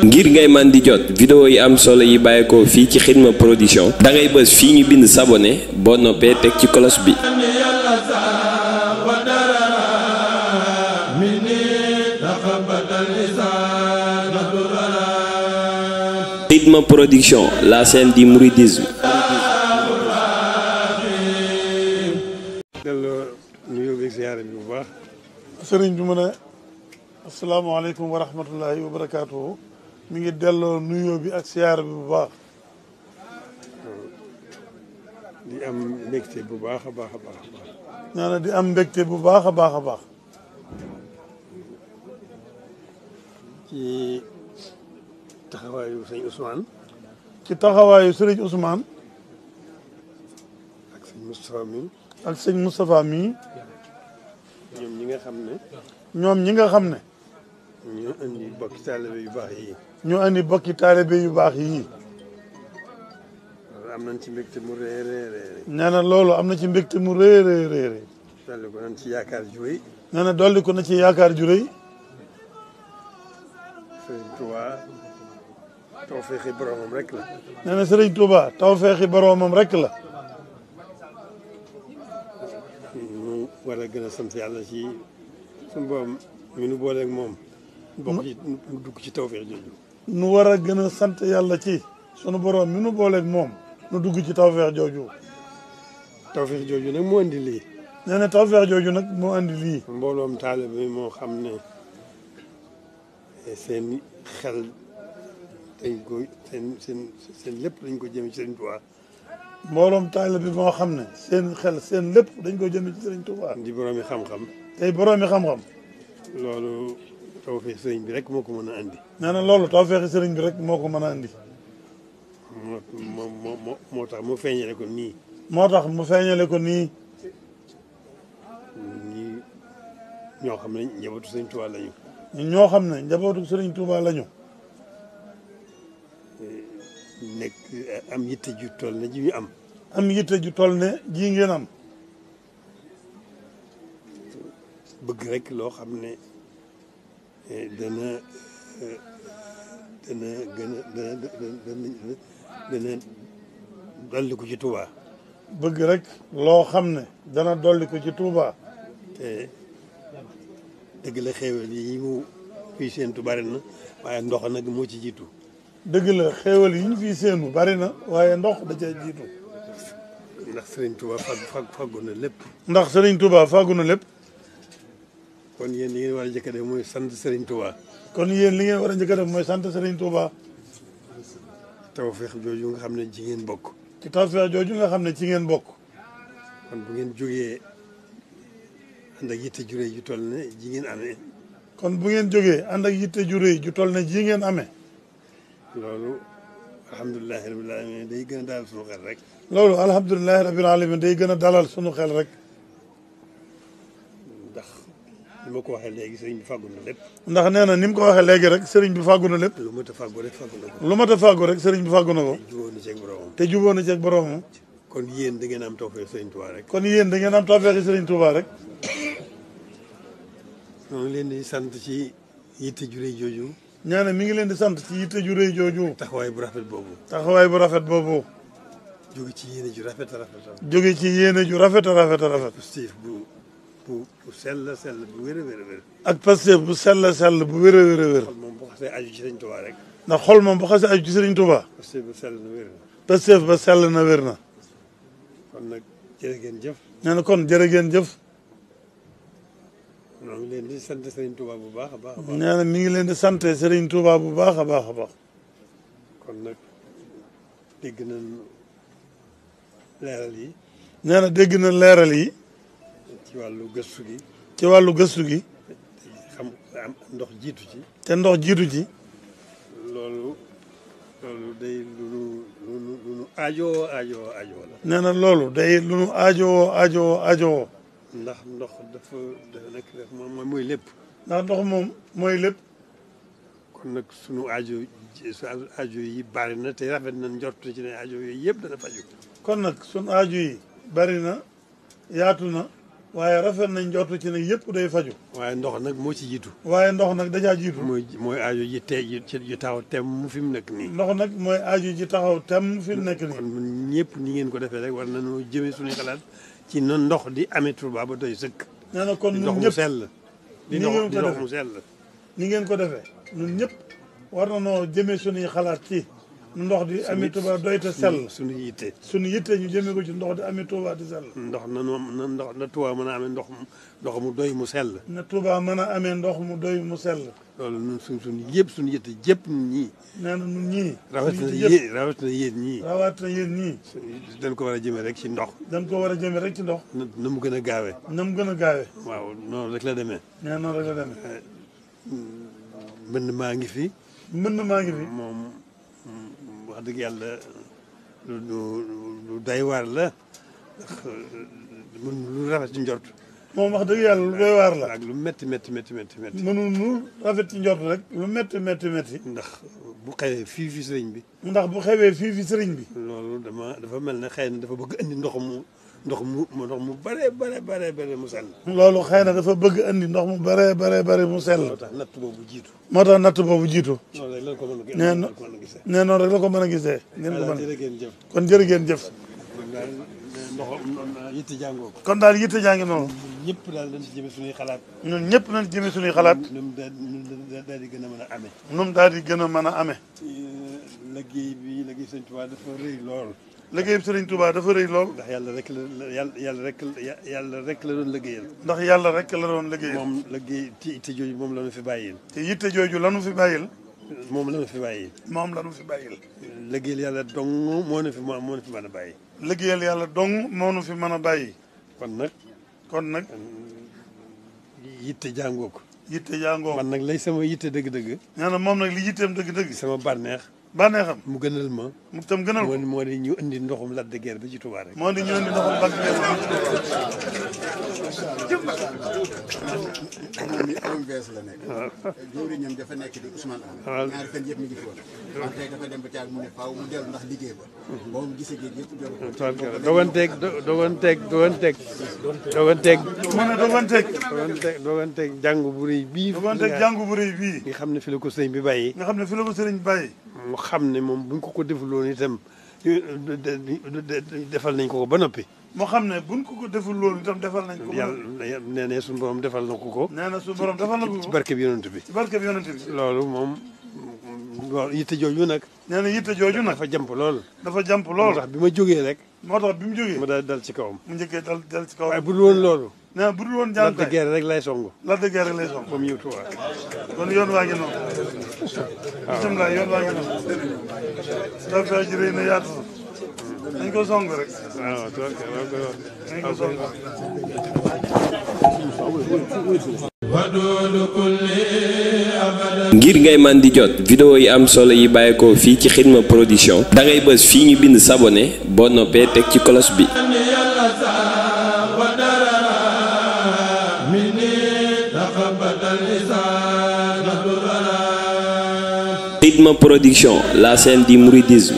ngir ngay man di jot vidéo yi am solo yi bàyyeekoo fii ci Xidma Production da ngay bës fii ñu bind s'abonné boo noppee teg ci cloche bi. Xidma Production, la chaîne du mouridisme. delloo nuyoo bi ziyaare bi bu baax. sëriñ bi mu ne asalaamaaleykum wa rahmatullahi wa barakaatuhu mi ngi delloo nuyoo bi ak siyaar bi bu baax. di am mbégte bu baax a baax a baax. nee na di am mbégte bu baax a baax a baax. ci taxawaayu sëñ Ousmane. ci taxawaayu sëriñ Ousmane. ak sëñ Moustapha mi. ak sëñ Moustapha mii. ñoom ñi nga xam ne. ñoom ñi nga xam ne. ñoo indi bokki taalibe yu baax yi. ñu andi bokki taalibe yu baax yii. am nañ ci mbégte mu rëy a rëy. nee na loolu am na ci mbégte mu rëy rëy rëy. dolli ko nañ ci yaakaar ju rëy. nee na dolli ko na ci yaakaar ju rëy. Sëriñ Touba tawfeexi boromam rek la. nee na Sëriñ Touba tawfeexi boromam rek la. ñu war a gën a sant yàlla ci suñu borom mi nu booleeg moom. bokk ci mu dugg ci tawfeex jooju. nu war a gën a sant yàlla ci sunu borom mi nu booleeg moom nu dugg ci tawfeex jooju. tawfeex jooju nag moo indi lii. nee na tawfeex jooju nag moo andi lii. mbooloom taalibe bi moo xam ne seen xel dañ ko seen lépp dañ ko jëme ci Sëriñ Tuubaa. mbooloom taalibe bi moo xam ne seen xel seen lépp dañ ko jëme ci Sëriñ Tuubaa. di boroomi xam-xam. tey boroomi xam-xam. loolu tawfeex sëriñ bi rek moo ko mën a andi. nee na loolu tawfeexi sëriñ bi rek moo ko mën a andi. moo tax mu feeñale ko nii. moo tax mu feeñale ko nii. ñoo xam ne njabootu Sëriñ Tuubaa lañu. ñoo xam ne njabootu Sëriñ Tuubaa lañu. nekk am yitte ju toll ne ji ñu am. am yitte ju toll ne ji ngeen am. bëgg rek loo xam ne dana dolli ko ci Touba. bëgg rek loo xam ne dana dolli ko ci Touba. te dëgg la xéewal yi mu fii séentu bari na waaye ndox nag moo ci jiitu. dëgg la xéewal yi ñu fii séenu bari na waaye ndox da cee jiitu. ndax Serigne Touba faggu na lépp. ndax Serigne Touba faggu na lépp. kon yéen li ngeen war a njëkk a def mooy sant Serigne Touba. kon yéen li ngeen war a njëkk a def mooy sant Serigne Touba. tawfeex jooju nga xam ne ci ngeen bokk. ci tawfeex jooju nga xam ne ci ngeen bokk. kon bu ngeen jógee ànd ak yitte ju rëy ju toll ne ji ngeen amee. kon bu ngeen jógee ànd ak yitte ju rëy ju toll ne ji ngeen amee. loolu alhamdulilahi rabil alamin day gën a dalal sunu xel rek. loolu alhamdulilahi rabil alamin day gën a dalal sunu xel rek. ndax ni ma ko waxee léegi sëriñ bi fàggu na lépp. ndax nee na ni mu ko waxee léegi rek sëriñ bi fàggu na lépp. lu mat a fàggu rek fàggu na ko. lu mat a fàggu rek sëriñ bi fàggu na ko. te jubóo na ceeg boromam. te jubóo na ceeg boromam. kon yéen da ngeen am tawfeex sëriñ Touba rek. kon yéen da ngeen am tawfeexi sëriñ Touba rek. ñoo ngi leen di sant ci yitte ju rëy jooju. ñaane mi ngi leen di sant ci yitte ju rëy jooju. taxawaay bu rafet boobu. taxawaay bu rafet boobu. jóge ci yéene ju rafet a rafet. jóge ci yéene ju rafet a rafet a rafet. positif bu sell bu wér a wér a wér. ak Pastef bu sell sell bu wér a wér a wér. xol moom bu xasee aju ci Sëriñ Touba rek. ndax xol moom bu xasee aju ci Sëriñ Touba. Pastef bu sell na wér na. Pastef ba sell na wér na. kon nag jërë ngeen jëf. nee na kon jërë ngeen jëf. ñoo ngi leen di sant Sëriñ Touba bu baax a baax. nee na mi ngi leen di sant Sëriñ Touba bu baax a baax a baax. kon nag dégg nañ leeral yi. nee na dégg na leeral yi. ci wàllu gëstu gi. ci wàllu gëstu gi. xam am ndox jiitu ci. te ndox jiitu ci. loolu day lu nu aajowoo la. nee na loolu day lu nu aajowoo. ndax ndox dafa nekk moom mooy lépp. ndax ndox moom mooy lépp. kon nag sunu aajo yi bari na te rafet na njort ci ne aajo yooyu yëpp dana faju. kon nag sunu aajo yi bari na yaatu na waaye rafet nañ njortu ci ne yëpp day faju. waaye ndox nag moo ci jiitu. waaye ndox nag dajaa jiitu. mooy aajo ji ji taxaw tem mu fi mu nekk nii. ndox nag mooy aajo ji taxaw tem fi mu nekk nii. kon ñëpp ni ngeen ko defee rek war nañoo jëmee suñuy xalaat ci noonu ndox di amee Touba ba doy sëkk. nee na kon ñun ñëpp di ndox mu sell. ni ngeen ko defee ñun ñëpp war nañoo jëmee suñuy xalaat ci ndox di amee Touba doy te sell. suñu yitte ñu jëmee ko ci ndox di amee Touba di sell. ndox na Touba mën a amee ndox mu doy mu sell. na Touba mën a amee ndox mu doy mu sell. loolu ñun suñu yitte jëpp ñun ñii. nee na ñun ñii. rawatina yéen ñii. dañ ko war a jëmee rek ci ndox. dañ ko war a jëmee rek ci ndox. na mu gën a gaawee. waaw noonu rek la demee. nee noonu rek la demee. mbënd maa ngi fi. moom wax dëgg yàlla lu doy waar la lu rafet ci njort. moom wax dëgg yàlla lu doy waar la. ak lu métti. mënul nu rafet ci njort rek lu métti. ndax bu xewee fii fi sëriñ bi. loolu dafa mel ne xëy na dafa bëgg indi ndox mu bare mu sell. loolu xëy na dafa bëgg indi ndox mu bare mu sell. moo tax natt boobu jiitu. nee noonu rek la ko mën a gisee. kon jërë ngeen jëf. yitte jàngoo ko. kon daal yitte jàngi noonu. ñëpp daal dañ ci jëme suñuy xalaat. ñun ñëpp nañ ci jëme suñuy xalaat. ñun daal di gën a mën a amee. ñun daal di gën a mën a amee. liggéey Sëriñ Touba dafa rëy lool. liggéey Sëriñ Touba dafa rëy lool. ndax yàlla rek la doon liggéeyal. ndax yàlla rek la doon liggéeyal. moom liggéey te yitte jooju moom la ñu fi bàyyil. te yitte jooju la ñu fi bàyyil. moom la ñu fi bàyyil. liggéeyal yàlla dong moo nu fi mën a bàyyi. liggéeyal yàlla dong moo nu fi mën a bàyyi. kon nag. yitte jàngoo ko. man nag lay sama yitte dëgg-dëgg. nee na moom nag li yitteem dëgg-dëgg. sama bànneexam. mu gënal ma. mu tam gënal ko. moo di ñu indi ndoxum Lac de Guiers ba ci Touba rek. moo di ñu indi ndoxum Lac de Guiers ba ci Touba. moom mi am bees la nekk. jëwriñam dafa nekk di Ousmane Am. ñaari fan yëpp mi ngi fi woon. wante tey dafa dem ba caag mu ne faaw mu dellu ndax liggéey ba. boo mu gisee géej yëpp dellu ko. doganteeg jàngu bu rëy bii. nga xam ne fi la ko sëriñ bi bàyyi. mu xam ne moom buñ ko defuloon itam defal nañ ko ba noppi. moo xam ne buñ ko deful loolu itam defal nañ ko. yàlla nee na suñu borom defal na ko. nee na suñu borom defal na ko. ci barke bi yonent bi. loolu moom yitte jooju nag. nee na yitte jooju nag. dafa jàmp lool. moo tax bi ma jógee rek. moo tax bi mu jógee. mu daal dal ci kawam. mu njëkkee dal ci kawam. waaye bu dul woon loolu. nee na bu dul woon jàng Lac de Guiers rek lay songu. Lac de Guiers rek lay songu. ba mu ñëw Touba. kon yoon waa ngi noonu. bisimilah yoon waa ngi noonu. tawfeex ji rëy na yaatu na. dañ ko song rek. waaw dañ ko song. ngir ngay man di jot vidéo yi am solo yi bàyyeekoo fii ci Xidma Production da ngay bës fii ñu bind s'abonner boo noppee teg ci cloche bi. Xidma Production, la chaîne du mouridisme.